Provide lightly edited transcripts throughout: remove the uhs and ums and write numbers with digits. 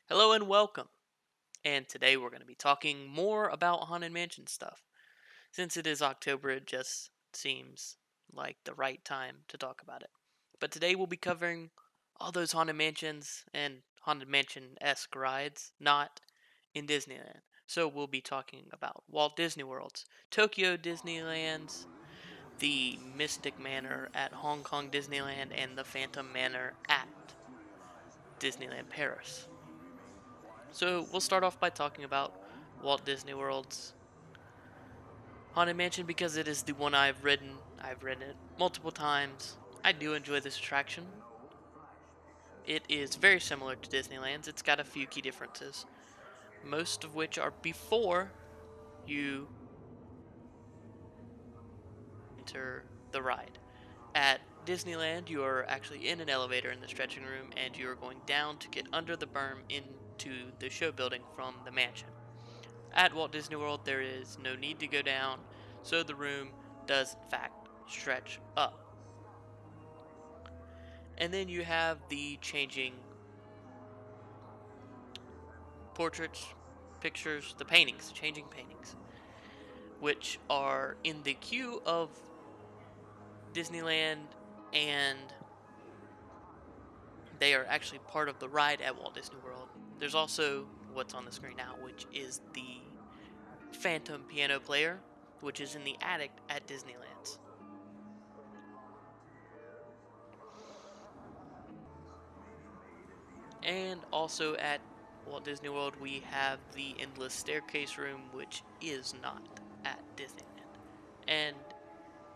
Hello and welcome. And today we're going to be talking more about Haunted Mansion stuff. Since it is October, it just seems like the right time to talk about it. But today we'll be covering all those Haunted Mansions and Haunted Mansion esque rides, not in Disneyland. So we'll be talking about Walt Disney World's, Tokyo Disneyland's, the Mystic Manor at Hong Kong Disneyland, and the Phantom Manor at Disneyland Paris. So we'll start off by talking about Walt Disney World's Haunted Mansion because it is the one I've ridden. I've ridden it multiple times. I do enjoy this attraction. It is very similar to Disneyland's. It's got a few key differences, most of which are before you enter the ride. At Disneyland, you are actually in an elevator in the stretching room and you are going down to get under the berm into the show building from the mansion. At Walt Disney World, there is no need to go down, so the room does in fact stretch up. And then you have the changing portraits, pictures, the paintings, changing paintings, which are in the queue of Disneyland, and they are actually part of the ride at Walt Disney World. There's also what's on the screen now, which is the Phantom piano player, which is in the attic at Disneyland's. And also at Walt Disney World, we have the Endless Staircase Room, which is not at Disneyland, and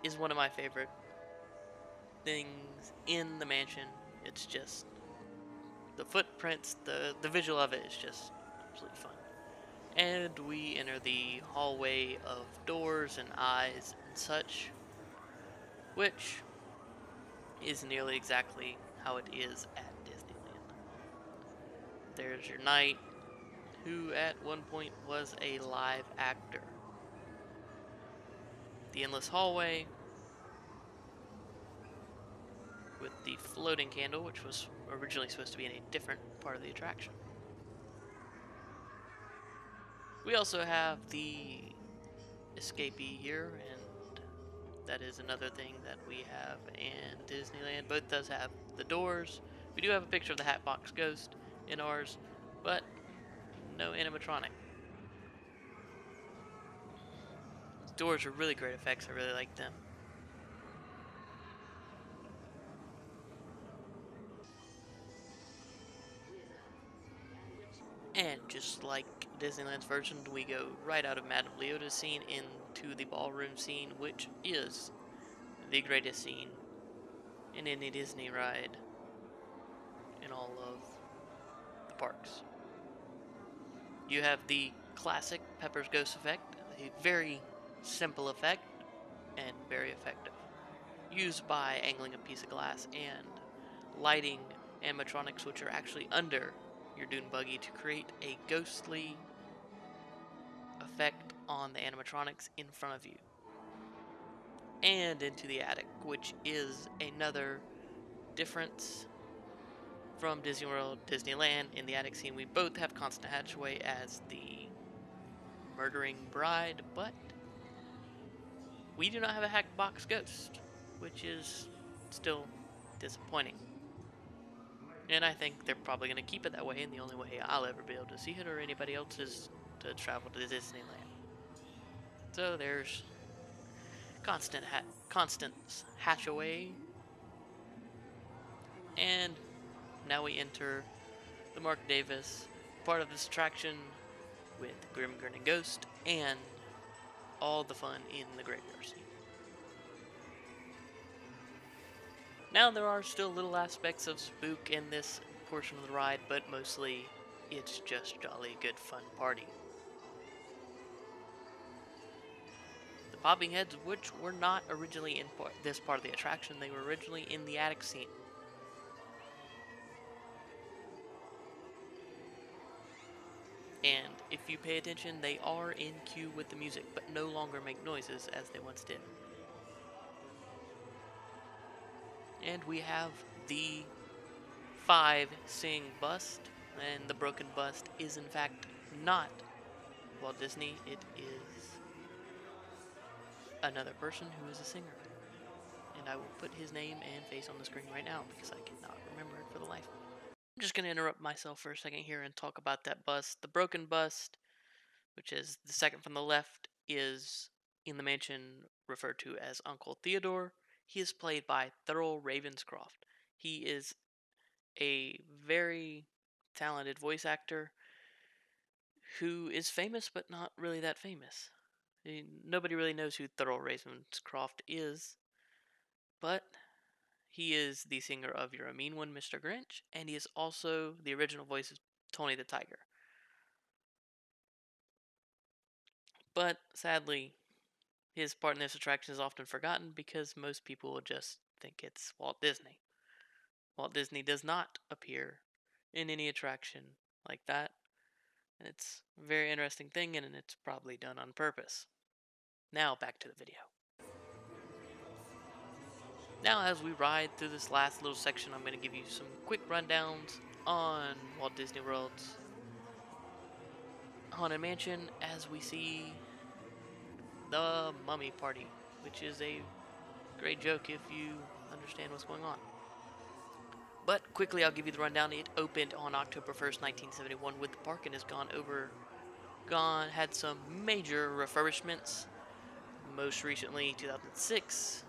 is one of my favorite things in the mansion. It's just the footprints, the visual of it is just absolutely fun. And we enter the hallway of doors and eyes and such, which is nearly exactly how it is at Disneyland. There's your knight, who at one point was a live actor. The endless hallway with the floating candle, which was originally supposed to be in a different part of the attraction. We also have the escapee here, and that is another thing that we have in Disneyland. Both does have the doors. We do have a picture of the Hatbox Ghost in ours, but no animatronic. Doors are really great effects. I really like them. And just like Disneyland's version, we go right out of Madame Leota's scene into the ballroom scene, which is the greatest scene in any Disney ride in all of the parks. You have the classic Pepper's Ghost effect, a very simple effect and very effective, used by angling a piece of glass and lighting animatronics which are actually under your dune buggy to create a ghostly effect on the animatronics in front of you. And into the attic, which is another difference from Disney World, Disneyland. In the attic scene, we both have Constant Hatchaway as the murdering bride, but we do not have a Hatbox Ghost, which is still disappointing. And I think they're probably going to keep it that way, and the only way I'll ever be able to see it or anybody else is to travel to Disneyland. So there's Constant Hatchaway, and now we enter the Mark Davis part of this attraction with Grim Grinning Ghost and all the fun in the graveyard scene. Now there are still little aspects of spook in this portion of the ride, but mostly it's just jolly good fun party. The popping heads, which were not originally in this part of the attraction, they were originally in the attic scene. And if you pay attention, they are in cue with the music, but no longer make noises as they once did. And we have the 5 Sing bust, And the broken bust is, in fact, not Walt Disney. It is another person who is a singer. And I will put his name and face on the screen right now because I cannot remember it for the life of me. I'm just going to interrupt myself for a second here and talk about that bust. The broken bust, which is the second from the left, is in the mansion referred to as Uncle Theodore. He is played by Thurl Ravenscroft. He is a very talented voice actor who is famous but not really that famous. Nobody really knows who Thurl Ravenscroft is, but he is the singer of You're a Mean One, Mr. Grinch, and he is also the original voice of Tony the Tiger. But sadly, his part in this attraction is often forgotten because most people will just think it's Walt Disney. Walt Disney does not appear in any attraction like that. And it's a very interesting thing, and it's probably done on purpose. Now back to the video. Now, as we ride through this last little section, I'm going to give you some quick rundowns on Walt Disney World's Haunted Mansion as we see the Mummy Party, which is a great joke if you understand what's going on. But quickly, I'll give you the rundown. It opened on October 1st, 1971, with the park and has had some major refurbishments. Most recently, 2006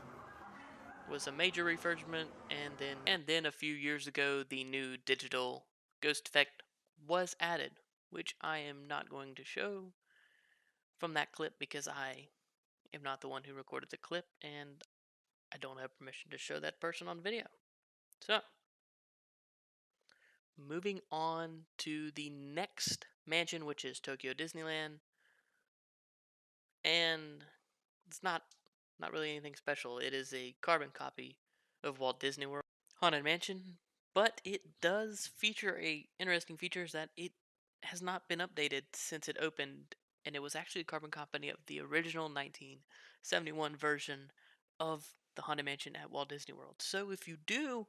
was a major refurbishment, and then a few years ago, the new digital ghost effect was added, which I am not going to show from that clip because I am not the one who recorded the clip, and I don't have permission to show that person on video. So, moving on to the next mansion, which is Tokyo Disneyland, and it's not really anything special. It is a carbon copy of Walt Disney World Haunted Mansion, but it does feature a interesting feature is that it has not been updated since it opened, and it was actually a carbon copy of the original 1971 version of the Haunted Mansion at Walt Disney World. So if you do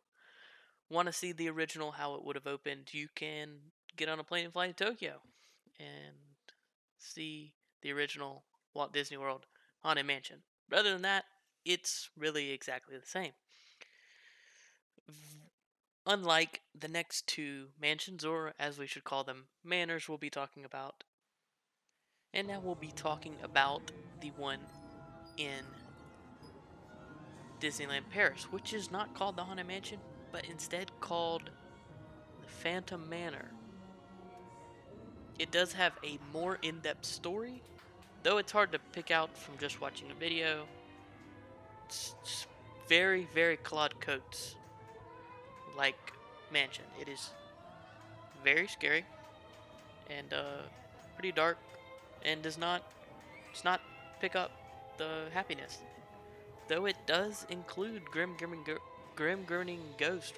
want to see the original how it would have opened, you can get on a plane and fly to Tokyo and see the original Walt Disney World Haunted Mansion. But other than that, it's really exactly the same. Unlike the next two mansions, or as we should call them, manors, we'll be talking about. And now we'll be talking about the one in Disneyland Paris, which is not called the Haunted Mansion, but instead called the Phantom Manor. It does have a more in-depth story, though it's hard to pick out from just watching a video. It's very, very Claude Coates like mansion. It is very scary and pretty dark, and does not pick up the happiness. Though it does include Grim Grinning Ghost,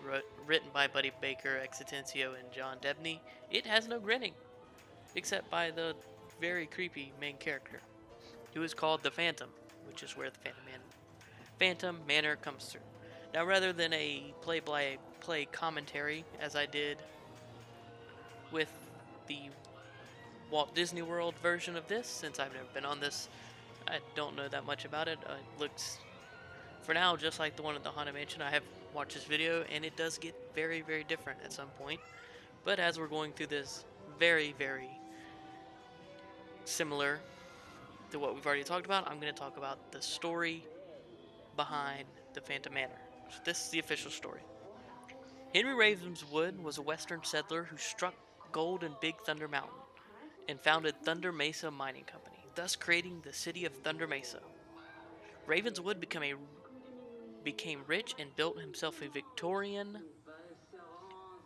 written by Buddy Baker, Exitencio, and John Debney. It has no grinning, except by the very creepy main character, who is called the Phantom, which is where the Phantom Manor comes through. Now, rather than a play-by-play commentary, as I did with the Walt Disney World version of this, since I've never been on this, I don't know that much about it. It looks, for now, just like the one at the Haunted Mansion. I have watched this video, and it does get very, very different at some point. But as we're going through this, very, very similar to what we've already talked about, I'm going to talk about the story behind the Phantom Manor. So this is the official story. Henry Ravenswood was a western settler who struck gold in Big Thunder Mountain and founded Thunder Mesa Mining Company, thus creating the city of Thunder Mesa. Ravenswood became rich and built himself a Victorian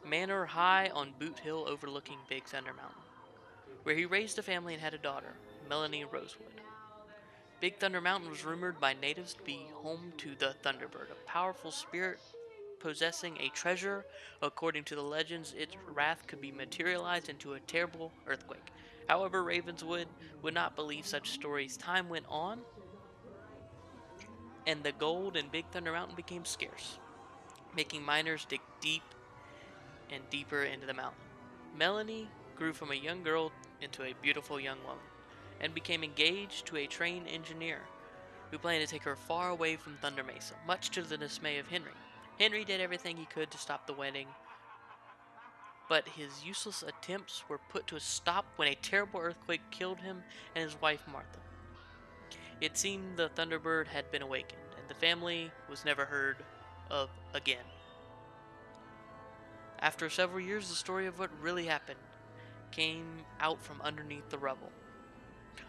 manor high on Boot Hill overlooking Big Thunder Mountain, where he raised a family and had a daughter, Melanie Rosewood. Big Thunder Mountain was rumored by natives to be home to the Thunderbird, a powerful spirit possessing a treasure. According to the legends, its wrath could be materialized into a terrible earthquake. However, Ravenswood would not believe such stories. Time went on, and the gold in Big Thunder Mountain became scarce, making miners dig deep and deeper into the mountain. Melanie grew from a young girl into a beautiful young woman and became engaged to a trained engineer who planned to take her far away from Thunder Mesa, much to the dismay of Henry. Henry did everything he could to stop the wedding, but his useless attempts were put to a stop when a terrible earthquake killed him and his wife Martha. It seemed the Thunderbird had been awakened, and the family was never heard of again. After several years, the story of what really happened came out from underneath the rubble.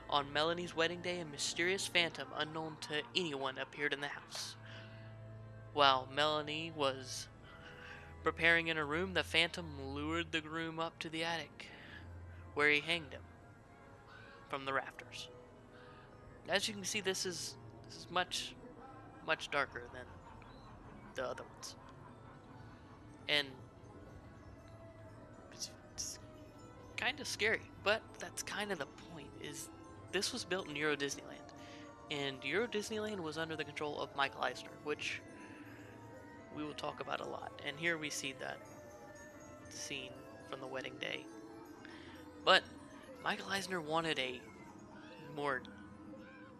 On Melanie's wedding day, a mysterious phantom unknown to anyone appeared in the house. While Melanie was preparing in her room, the phantom lured the groom up to the attic, where he hanged him from the rafters. As you can see, this is much darker than the other ones, and it's kind of scary. But that's kind of the point. Is this was built in Euro Disneyland, and Euro Disneyland was under the control of Michael Eisner, which we will talk about a lot. And here we see that scene from the wedding day. But Michael Eisner wanted a more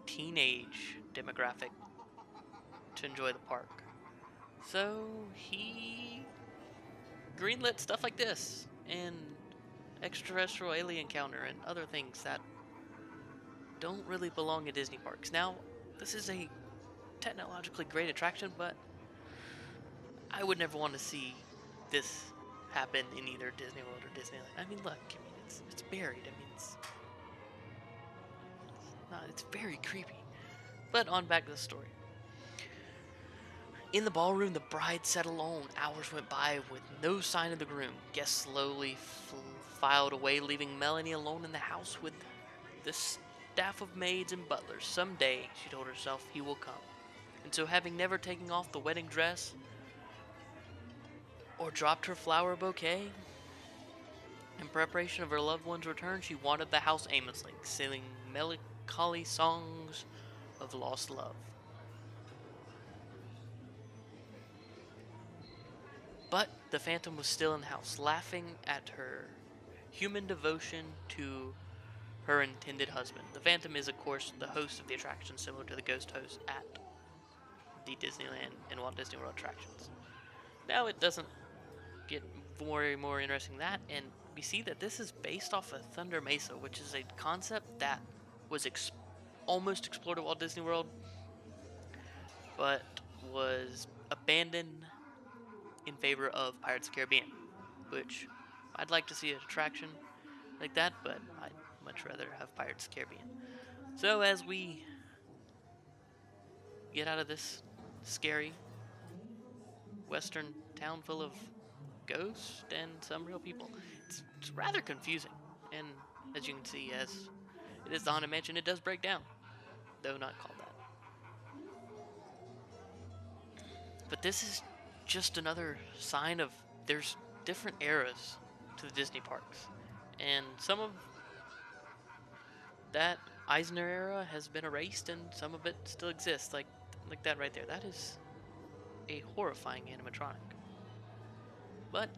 teenage demographic to enjoy the park. So he greenlit stuff like this and extraterrestrial alien encounter and other things that don't really belong in Disney parks. Now, this is a technologically great attraction, but I would never want to see this happen in either Disney World or Disneyland. I mean, look, it's buried. I mean, it's very creepy. But on back to the story. In the ballroom, the bride sat alone. Hours went by with no sign of the groom. Guests slowly filed away, leaving Melanie alone in the house with the staff of maids and butlers. Someday, she told herself, he will come. And so, having never taken off the wedding dress or dropped her flower bouquet, in preparation of her loved one's return, she wandered the house aimlessly, singing melancholy songs of lost love. But the phantom was still in the house, laughing at her human devotion to her intended husband. The phantom is, of course, the host of the attraction, similar to the ghost host at the Disneyland and Walt Disney World attractions. Now it doesn't get more interesting than that, and we see that this is based off of Thunder Mesa, which is a concept that was almost explored at Walt Disney World, but was abandoned in favor of Pirates of the Caribbean, which I'd like to see an attraction like that, but I'd much rather have Pirates of the Caribbean. So as we get out of this scary western town full of ghosts and some real people, it's rather confusing. And as you can see, as it is the Haunted Mansion, it does break down, though not called that. But this is just another sign of there's different eras to the Disney parks. And some of that Eisner era has been erased and some of it still exists, like that right there. That is a horrifying animatronic. But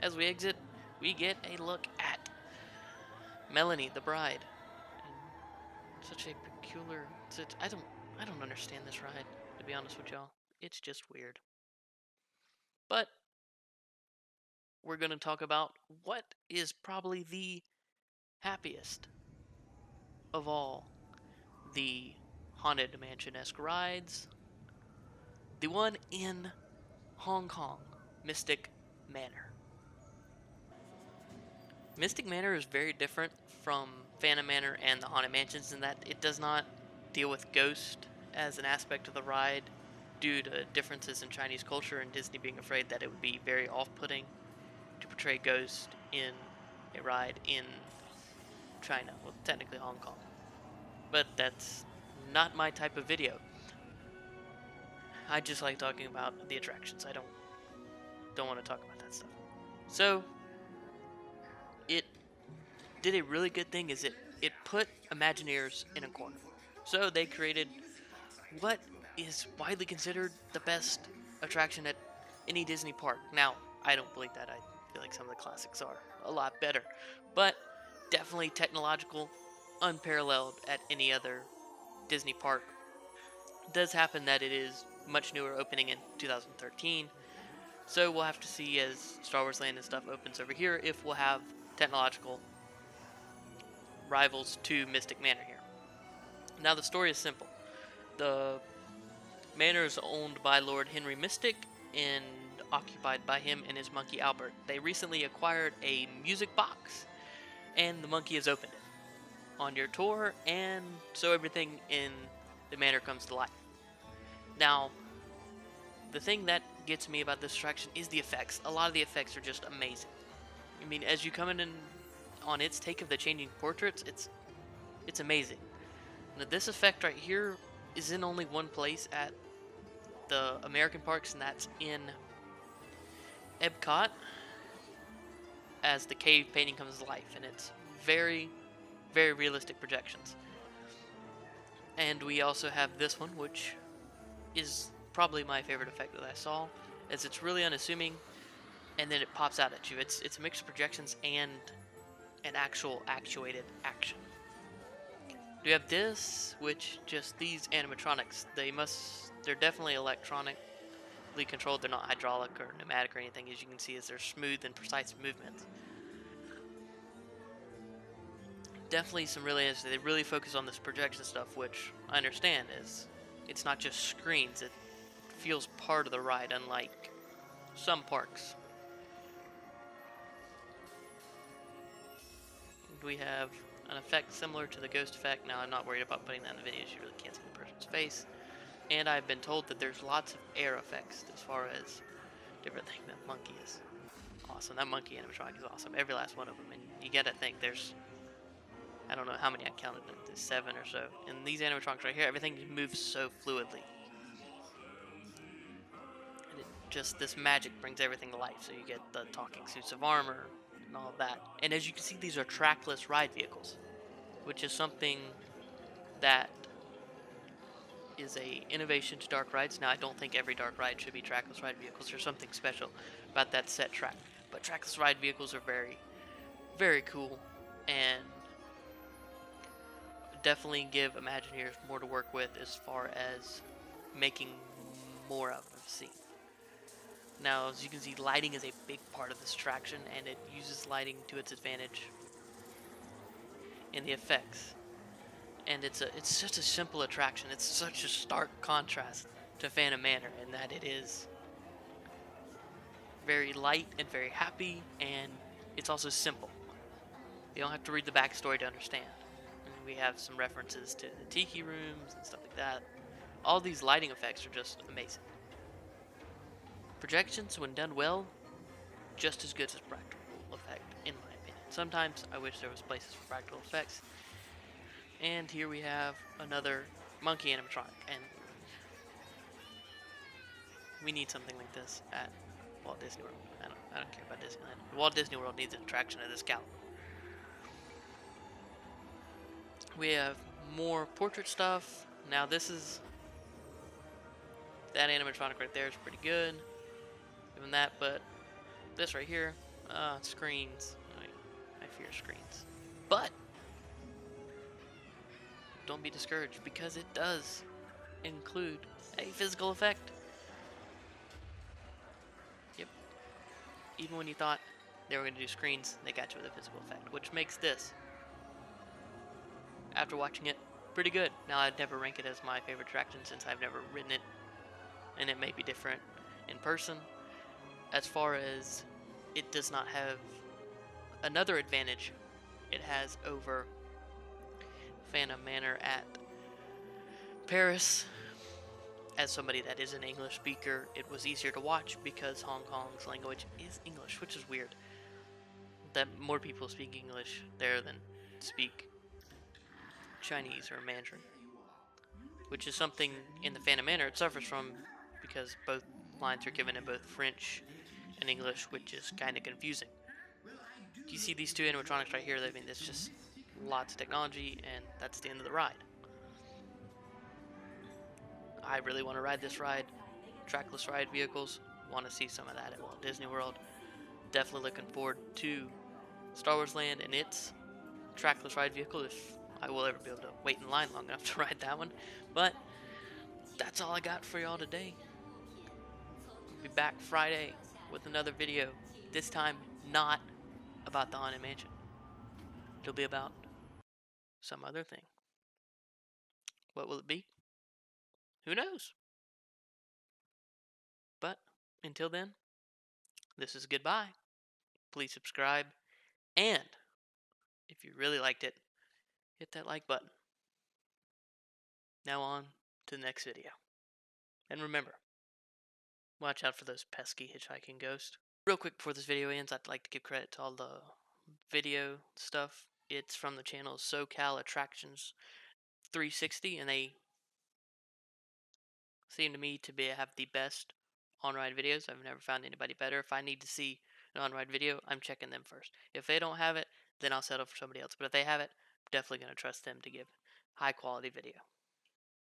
as we exit, we get a look at Melanie, the bride. And such a peculiar. I don't understand this ride, to be honest with y'all. It's just weird. But we're gonna talk about what is probably the happiest of all the Haunted Mansion-esque rides. The one in Hong Kong, Mystic Manor. Mystic Manor is very different from Phantom Manor and the Haunted Mansions in that it does not deal with ghost as an aspect of the ride due to differences in Chinese culture and Disney being afraid that it would be very off-putting to portray ghost in a ride in China, well, technically Hong Kong. But that's not my type of video. I just like talking about the attractions. I don't want to talk about that stuff. So it did a really good thing is it put Imagineers in a corner. So they created what is widely considered the best attraction at any Disney park. Now, I don't believe that. I feel like some of the classics are a lot better. But definitely technological, unparalleled at any other Disney park. It does happen that it is much newer, opening in 2013. So we'll have to see as Star Wars Land and stuff opens over here if we'll have technological rivals to Mystic Manor here. Now the story is simple. The manor is owned by Lord Henry Mystic and occupied by him and his monkey Albert. They recently acquired a music box, and the monkey has opened it on your tour, and so everything in the manor comes to life. Now, the thing that gets me about this attraction is the effects. A lot of the effects are just amazing. I mean, as you come in on its take of the changing portraits, it's amazing. Now, this effect right here is in only one place at the American parks, and that's in Epcot, as the cave painting comes to life, and it's very, very realistic projections. And we also have this one, which is probably my favorite effect that I saw, as it's really unassuming, and then it pops out at you. It's a mix of projections and an actual actuated action. We have this, which just these animatronics, they're definitely electronically controlled. They're not hydraulic or pneumatic or anything. As you can see, as they're smooth and precise movements. Definitely some really interesting. They really focus on this projection stuff, which I understand is it's not just screens. It feels part of the ride, unlike some parks. We have an effect similar to the ghost effect. Now, I'm not worried about putting that in the videos. You really can't see the person's face. And I've been told that there's lots of air effects as far as different things. That monkey is awesome. That monkey animatronic is awesome. Every last one of them. And you gotta think there's, I don't know how many I counted, there's 7 or so. And these animatronics right here, everything moves so fluidly. And this magic brings everything to life. So you get the talking suits of armor and all of that. And as you can see, these are trackless ride vehicles, which is something that is a innovation to dark rides. Now, I don't think every dark ride should be trackless ride vehicles. There's something special about that set track. But trackless ride vehicles are very, very cool, and definitely give Imagineers more to work with as far as making more of the scene. Now, as you can see, lighting is a big part of this attraction, and it uses lighting to its advantage in the effects. And it's such a simple attraction. It's such a stark contrast to Phantom Manor in that it is very light and very happy, and it's also simple. You don't have to read the backstory to understand. And we have some references to the tiki rooms and stuff like that. All these lighting effects are just amazing. Projections, when done well, just as good as practical effect, in my opinion. Sometimes I wish there was places for practical effects. And here we have another monkey animatronic, and we need something like this at Walt Disney World. I don't care about Disneyland. Walt Disney World needs an attraction of this caliber. We have more portrait stuff. Now this is, that animatronic right there is pretty good, given that, but this right here, screens. I fear screens. But don't be discouraged, because it does include a physical effect. Yep. Even when you thought they were going to do screens, they got you with a physical effect, which makes this, after watching it, pretty good. Now, I'd never rank it as my favorite attraction since I've never ridden it, and it may be different in person. As far as it does not have another advantage it has over Phantom Manor at Paris. As somebody that is an English speaker, it was easier to watch because Hong Kong's language is English, which is weird. That more people speak English there than speak Chinese or Mandarin, which is something in the Phantom Manor it suffers from, because both lines are given in both French and English, which is kind of confusing. You see these two animatronics right here, I mean, it's just lots of technology, and that's the end of the ride. I really want to ride this ride. Trackless ride vehicles, want to see some of that at Walt Disney World. definitely looking forward to Star Wars Land and its trackless ride vehicle if I will ever be able to wait in line long enough to ride that one. But that's all I got for y'all today. We'll be back Friday with another video. This time, not about the Haunted Mansion. It'll be about some other thing. What will it be? Who knows? But until then, this is goodbye. Please subscribe. And if you really liked it, hit that like button. Now on to the next video. And remember, watch out for those pesky hitchhiking ghosts. Real quick before this video ends, I'd like to give credit to all the video stuff. It's from the channel SoCal Attractions 360, and they seem to me to have the best on-ride videos. I've never found anybody better. If I need to see an on-ride video, I'm checking them first. If they don't have it, then I'll settle for somebody else. But if they have it, I'm definitely going to trust them to give high-quality video.